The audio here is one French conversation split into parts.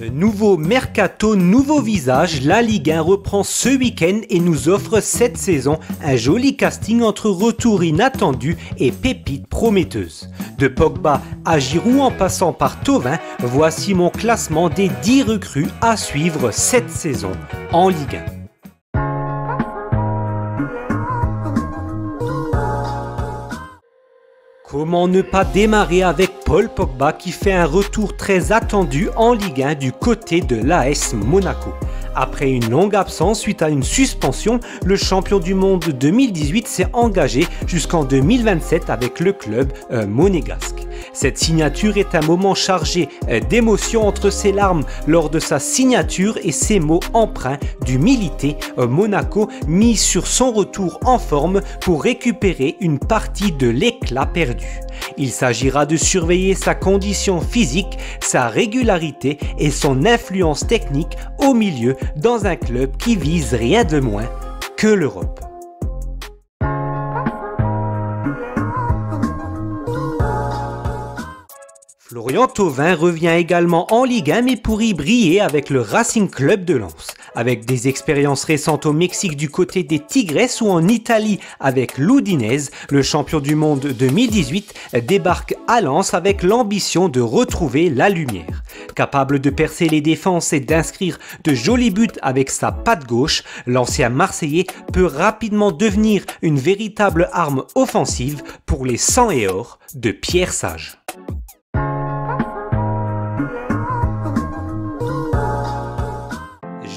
Nouveau mercato, nouveau visage, la Ligue 1 reprend ce week-end et nous offre cette saison un joli casting entre retours inattendus et pépites prometteuses. De Pogba à Giroud en passant par Thauvin, voici mon classement des 10 recrues à suivre cette saison en Ligue 1. Comment ne pas démarrer avec Paul Pogba qui fait un retour très attendu en Ligue 1 du côté de l'AS Monaco. Après une longue absence suite à une suspension, le champion du monde 2018 s'est engagé jusqu'en 2027 avec le club monégasque. Cette signature est un moment chargé d'émotions entre ses larmes lors de sa signature et ses mots empreints d'humilité. Monaco mise sur son retour en forme pour récupérer une partie de l'éclat perdu. Il s'agira de surveiller sa condition physique, sa régularité et son influence technique au milieu dans un club qui vise rien de moins que l'Europe. Florian Thauvin revient également en Ligue 1 mais pour y briller avec le Racing Club de Lens. Avec des expériences récentes au Mexique du côté des Tigres ou en Italie avec l'Udinese, le champion du monde 2018 débarque à Lens avec l'ambition de retrouver la lumière. Capable de percer les défenses et d'inscrire de jolis buts avec sa patte gauche, l'ancien Marseillais peut rapidement devenir une véritable arme offensive pour les 100 et or de Pierre Sage.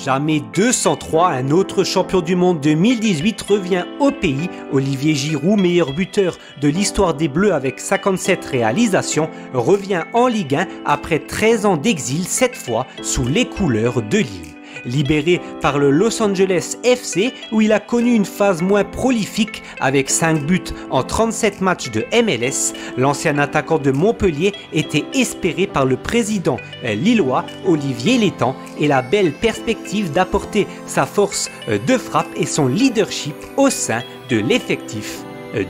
Jamais 203, un autre champion du monde 2018 revient au pays. Olivier Giroud, meilleur buteur de l'histoire des Bleus avec 57 réalisations, revient en Ligue 1 après 13 ans d'exil, cette fois sous les couleurs de Lille. Libéré par le Los Angeles FC où il a connu une phase moins prolifique avec 5 buts en 37 matchs de MLS, l'ancien attaquant de Montpellier était espéré par le président lillois Olivier Létang et la belle perspective d'apporter sa force de frappe et son leadership au sein de l'effectif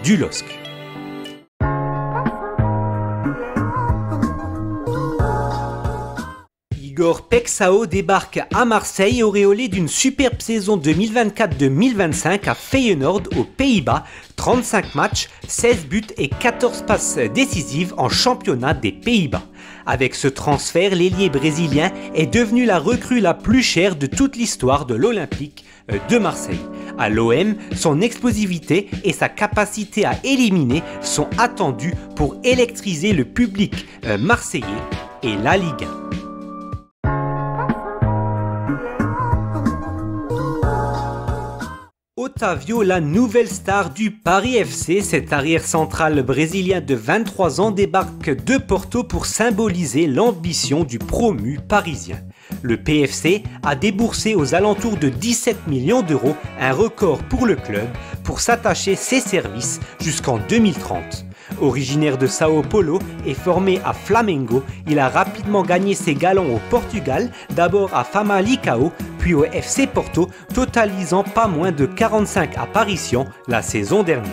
du LOSC. Igor Pexao débarque à Marseille auréolé d'une superbe saison 2024-2025 à Feyenoord aux Pays-Bas, 35 matchs, 16 buts et 14 passes décisives en championnat des Pays-Bas. Avec ce transfert, l'ailier brésilien est devenu la recrue la plus chère de toute l'histoire de l'Olympique de Marseille. À l'OM, son explosivité et sa capacité à éliminer sont attendus pour électriser le public marseillais et la Ligue 1. Otavio, la nouvelle star du Paris FC, cet arrière central brésilien de 23 ans débarque de Porto pour symboliser l'ambition du promu parisien. Le PFC a déboursé aux alentours de 17 millions d'euros, un record pour le club, pour s'attacher ses services jusqu'en 2030. Originaire de Sao Paulo et formé à Flamengo, il a rapidement gagné ses galons au Portugal, d'abord à Famalicão, puis au FC Porto, totalisant pas moins de 45 apparitions la saison dernière.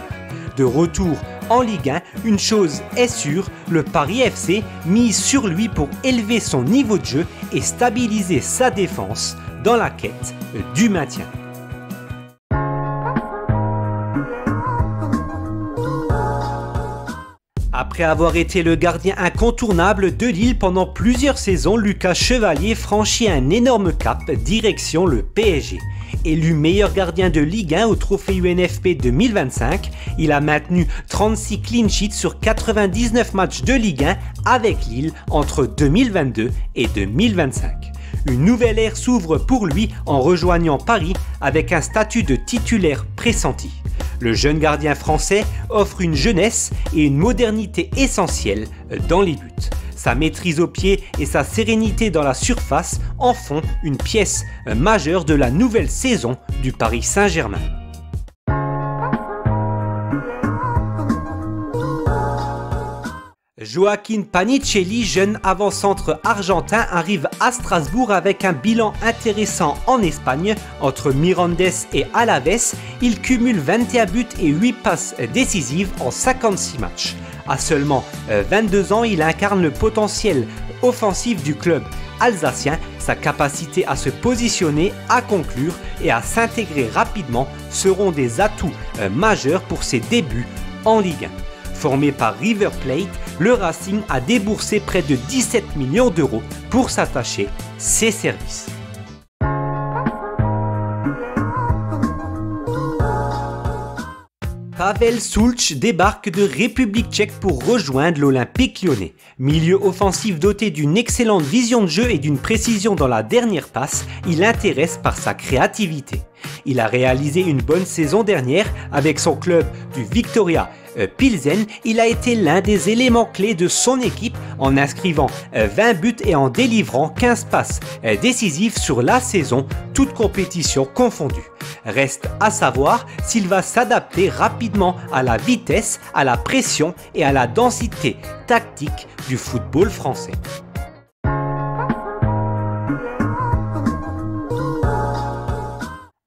De retour en Ligue 1, une chose est sûre, le Paris FC mise sur lui pour élever son niveau de jeu et stabiliser sa défense dans la quête du maintien. Après avoir été le gardien incontournable de Lille pendant plusieurs saisons, Lucas Chevalier franchit un énorme cap direction le PSG. Élu meilleur gardien de Ligue 1 au trophée UNFP 2025, il a maintenu 36 clean sheets sur 99 matchs de Ligue 1 avec Lille entre 2022 et 2025. Une nouvelle ère s'ouvre pour lui en rejoignant Paris avec un statut de titulaire pressenti. Le jeune gardien français offre une jeunesse et une modernité essentielles dans les buts. Sa maîtrise au pied et sa sérénité dans la surface en font une pièce majeure de la nouvelle saison du Paris Saint-Germain. Joaquín Panicelli, jeune avant-centre argentin, arrive à Strasbourg avec un bilan intéressant en Espagne. Entre Mirandes et Alaves, il cumule 21 buts et 8 passes décisives en 56 matchs. À seulement 22 ans, il incarne le potentiel offensif du club alsacien, sa capacité à se positionner, à conclure et à s'intégrer rapidement seront des atouts majeurs pour ses débuts en Ligue 1. Formé par River Plate, le Racing a déboursé près de 17 millions d'euros pour s'attacher ses services. Pavel Sulch débarque de République tchèque pour rejoindre l'Olympique lyonnais. Milieu offensif doté d'une excellente vision de jeu et d'une précision dans la dernière passe, il intéresse par sa créativité. Il a réalisé une bonne saison dernière avec son club du Victoria Pilsen. Il a été l'un des éléments clés de son équipe en inscrivant 20 buts et en délivrant 15 passes décisives sur la saison, toutes compétitions confondues. Reste à savoir s'il va s'adapter rapidement à la vitesse, à la pression et à la densité tactique du football français.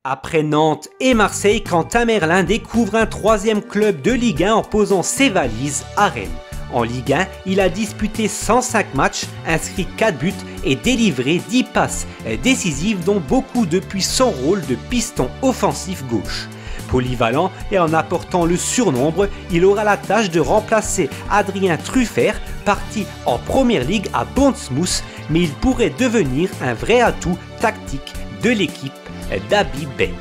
Après Nantes et Marseille, Quentin Merlin découvre un troisième club de Ligue 1 en posant ses valises à Rennes. En Ligue 1, il a disputé 105 matchs, inscrit 4 buts et délivré 10 passes décisives, dont beaucoup depuis son rôle de piston offensif gauche. Polyvalent et en apportant le surnombre, il aura la tâche de remplacer Adrien Truffert, parti en Première Ligue à Bournemouth, mais il pourrait devenir un vrai atout tactique de l'équipe d'Habib Ben.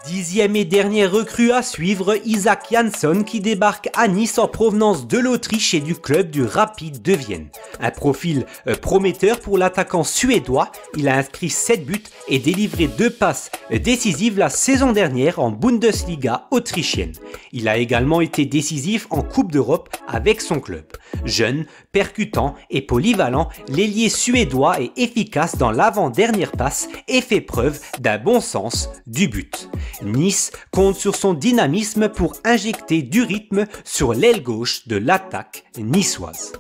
Dixième et dernière recrue à suivre, Isak Jansson qui débarque à Nice en provenance de l'Autriche et du club du Rapid de Vienne. Un profil prometteur pour l'attaquant suédois, il a inscrit 7 buts et délivré 2 passes décisives la saison dernière en Bundesliga autrichienne. Il a également été décisif en Coupe d'Europe avec son club. Jeune, percutant et polyvalent, l'ailier suédois est efficace dans l'avant-dernière passe et fait preuve d'un bon sens du but. Nice compte sur son dynamisme pour injecter du rythme sur l'aile gauche de l'attaque niçoise.